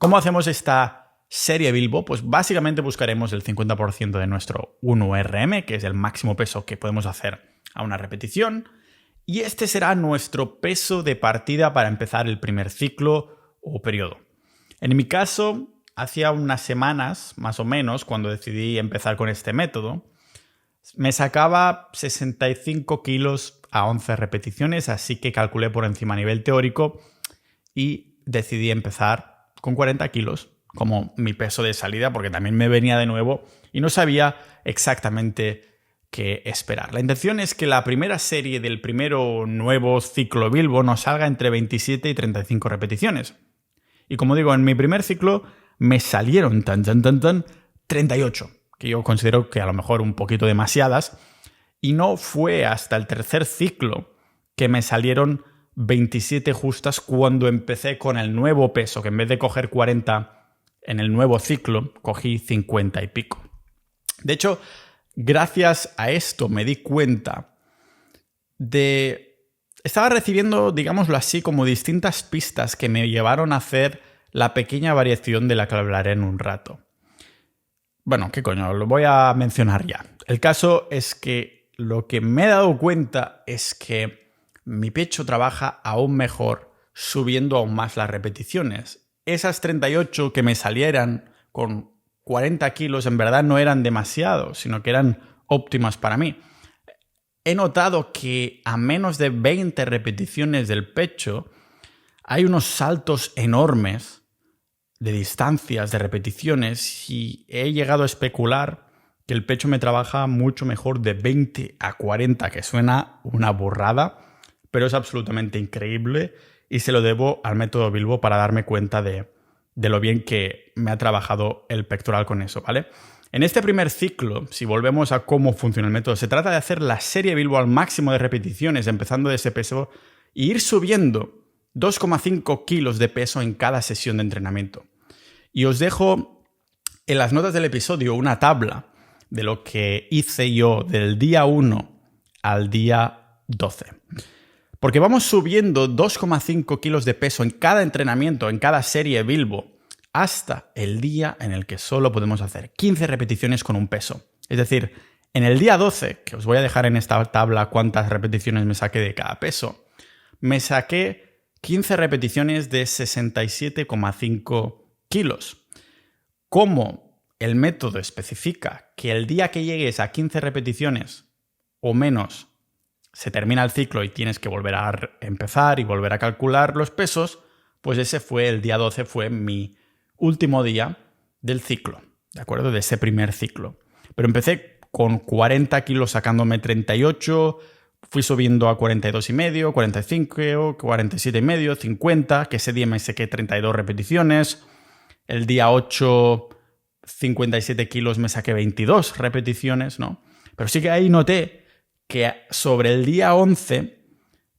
¿Cómo hacemos esta serie Bilbo? Pues básicamente buscaremos el 50% de nuestro 1RM, que es el máximo peso que podemos hacer a una repetición, y este será nuestro peso de partida para empezar el primer ciclo o periodo. En mi caso, hacía unas semanas, más o menos, cuando decidí empezar con este método, me sacaba 65 kilos a 11 repeticiones, así que calculé por encima a nivel teórico y decidí empezar con 40 kilos como mi peso de salida, porque también me venía de nuevo y no sabía exactamente qué esperar. La intención es que la primera serie del primero nuevo ciclo Bilbo nos salga entre 27 y 35 repeticiones. Y como digo, en mi primer ciclo me salieron 38, que yo considero que a lo mejor un poquito demasiadas, y no fue hasta el tercer ciclo que me salieron 27 justas cuando empecé con el nuevo peso, que en vez de coger 40 en el nuevo ciclo, cogí 50 y pico. De hecho, gracias a esto me di cuenta de... Estaba recibiendo, digámoslo así, como distintas pistas que me llevaron a hacer la pequeña variación de la que hablaré en un rato. Bueno, ¿qué coño? Lo voy a mencionar ya. El caso es que lo que me he dado cuenta es que mi pecho trabaja aún mejor subiendo aún más las repeticiones. Esas 38 que me salieran con 40 kilos en verdad no eran demasiado, sino que eran óptimas para mí. He notado que a menos de 20 repeticiones del pecho hay unos saltos enormes de distancias, de repeticiones, y he llegado a especular que el pecho me trabaja mucho mejor de 20 a 40, que suena una burrada, pero es absolutamente increíble y se lo debo al método Bilbo para darme cuenta de lo bien que me ha trabajado el pectoral con eso, ¿vale? En este primer ciclo, si volvemos a cómo funciona el método, se trata de hacer la serie Bilbo al máximo de repeticiones, empezando de ese peso, e ir subiendo 2,5 kilos de peso en cada sesión de entrenamiento. Y os dejo en las notas del episodio una tabla de lo que hice yo del día 1 al día 12. Porque vamos subiendo 2,5 kilos de peso en cada entrenamiento, en cada serie Bilbo, hasta el día en el que solo podemos hacer 15 repeticiones con un peso. Es decir, en el día 12, que os voy a dejar en esta tabla cuántas repeticiones me saqué de cada peso, me saqué 15 repeticiones de 67,5 kilos. Como el método especifica que el día que llegues a 15 repeticiones o menos se termina el ciclo y tienes que volver a empezar y volver a calcular los pesos, pues ese fue el día 12, fue mi último día del ciclo, ¿de acuerdo? De ese primer ciclo. Pero empecé con 40 kilos sacándome 38, fui subiendo a 42,5, 45, 47,5, 50, que ese día me saqué 32 repeticiones. El día 8, 57 kilos me saqué 22 repeticiones, ¿no? Pero sí que ahí noté que sobre el día 11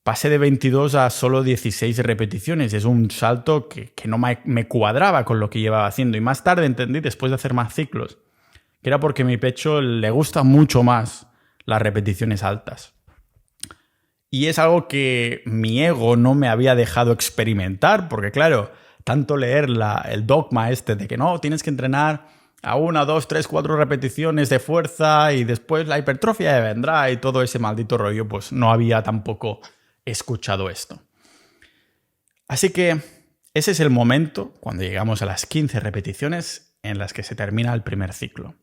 pasé de 22 a solo 16 repeticiones. Es un salto que no me cuadraba con lo que llevaba haciendo. Y más tarde entendí, después de hacer más ciclos, que era porque a mi pecho le gusta mucho más las repeticiones altas. Y es algo que mi ego no me había dejado experimentar, porque claro, tanto leer el dogma este de que no, tienes que entrenar a 1, 2, 3, 4 repeticiones de fuerza y después la hipertrofia vendrá y todo ese maldito rollo, pues no había tampoco escuchado esto. Así que ese es el momento, cuando llegamos a las 15 repeticiones, en las que se termina el primer ciclo.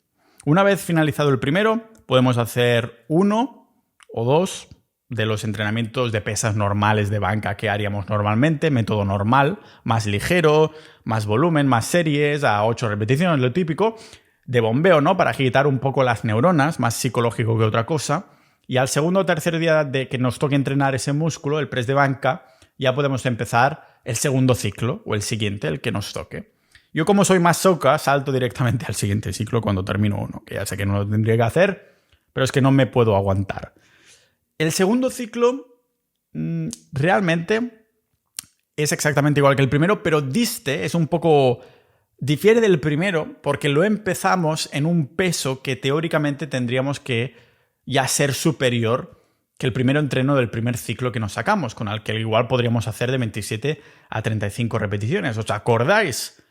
Una vez finalizado el primero, podemos hacer 1 o 2 de los entrenamientos de pesas normales de banca que haríamos normalmente, método normal, más ligero, más volumen, más series, a 8 repeticiones, lo típico, de bombeo, ¿no? Para agitar un poco las neuronas, más psicológico que otra cosa. Y al segundo o tercer día de que nos toque entrenar ese músculo, el press de banca, ya podemos empezar el segundo ciclo o el siguiente, el que nos toque. Yo, como soy más soca, salto directamente al siguiente ciclo cuando termino uno, que ya sé que no lo tendría que hacer, pero es que no me puedo aguantar. El segundo ciclo realmente es exactamente igual que el primero, pero es un poco... difiere del primero porque lo empezamos en un peso que teóricamente tendríamos que ya ser superior que el primer entreno del primer ciclo que nos sacamos, con el que igual podríamos hacer de 27 a 35 repeticiones. ¿Os acordáis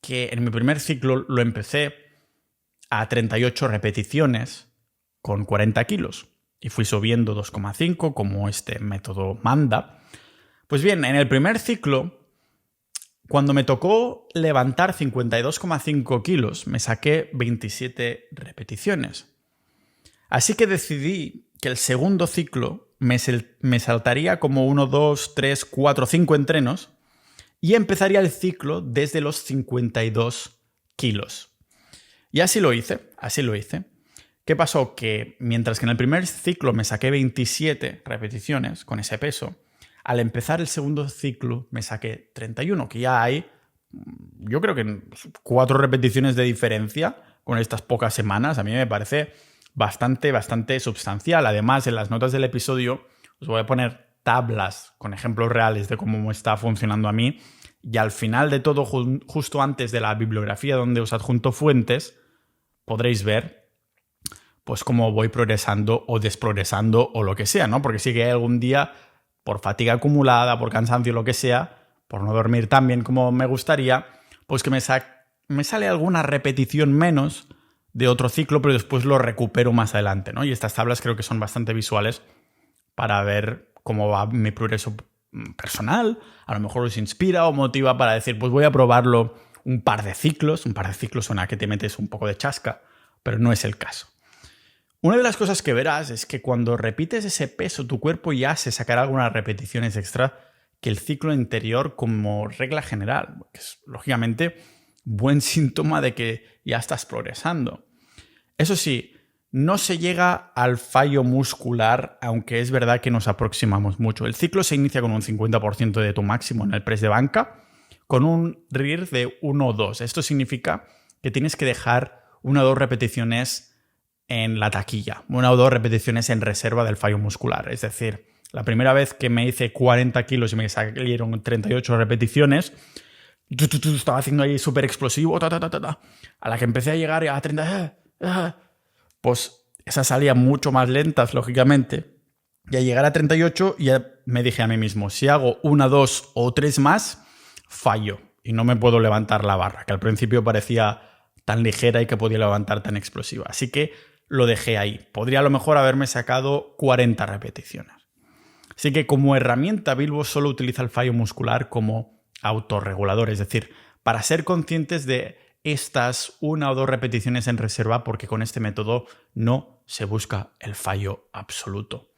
que en mi primer ciclo lo empecé a 38 repeticiones con 40 kilos y fui subiendo 2,5 como este método manda. Pues bien, en el primer ciclo, cuando me tocó levantar 52,5 kilos, me saqué 27 repeticiones. Así que decidí que el segundo ciclo me saltaría como 1, 2, 3, 4, 5 entrenos y empezaría el ciclo desde los 52 kilos. Y así lo hice. ¿Qué pasó? Que mientras que en el primer ciclo me saqué 27 repeticiones con ese peso, al empezar el segundo ciclo me saqué 31, que ya hay, yo creo que 4 repeticiones de diferencia con estas pocas semanas. A mí me parece bastante sustancial. Además, en las notas del episodio os voy a poner tablas con ejemplos reales de cómo me está funcionando a mí. Y al final de todo, justo antes de la bibliografía donde os adjunto fuentes, podréis ver pues cómo voy progresando o desprogresando o lo que sea, ¿no? Porque sí que hay algún día, por fatiga acumulada, por cansancio, lo que sea, por no dormir tan bien como me gustaría, pues que me sale alguna repetición menos de otro ciclo, pero después lo recupero más adelante, ¿no? Y estas tablas creo que son bastante visuales para ver cómo va mi progreso personal. A lo mejor os inspira o motiva para decir, pues voy a probarlo un par de ciclos. Un par de ciclos suena que te metes un poco de chasca, pero no es el caso. Una de las cosas que verás es que cuando repites ese peso, tu cuerpo ya se sacará algunas repeticiones extra que el ciclo anterior como regla general, que es lógicamente buen síntoma de que ya estás progresando. Eso sí, no se llega al fallo muscular, aunque es verdad que nos aproximamos mucho. El ciclo se inicia con un 50% de tu máximo en el press de banca, con un RIR de 1 o 2. Esto significa que tienes que dejar 1 o 2 repeticiones en la taquilla, 1 o 2 repeticiones en reserva del fallo muscular. Es decir, la primera vez que me hice 40 kilos y me salieron 38 repeticiones, estaba haciendo ahí súper explosivo, a la que empecé a llegar a 30, pues esas salían mucho más lentas, lógicamente, y al llegar a 38 ya me dije a mí mismo, si hago 1, 2 o 3 más, fallo y no me puedo levantar la barra, que al principio parecía tan ligera y que podía levantar tan explosiva. Así que lo dejé ahí. Podría a lo mejor haberme sacado 40 repeticiones. Así que como herramienta, Bilbo solo utiliza el fallo muscular como autorregulador, es decir, para ser conscientes de estas 1 o 2 repeticiones en reserva, porque con este método no se busca el fallo absoluto.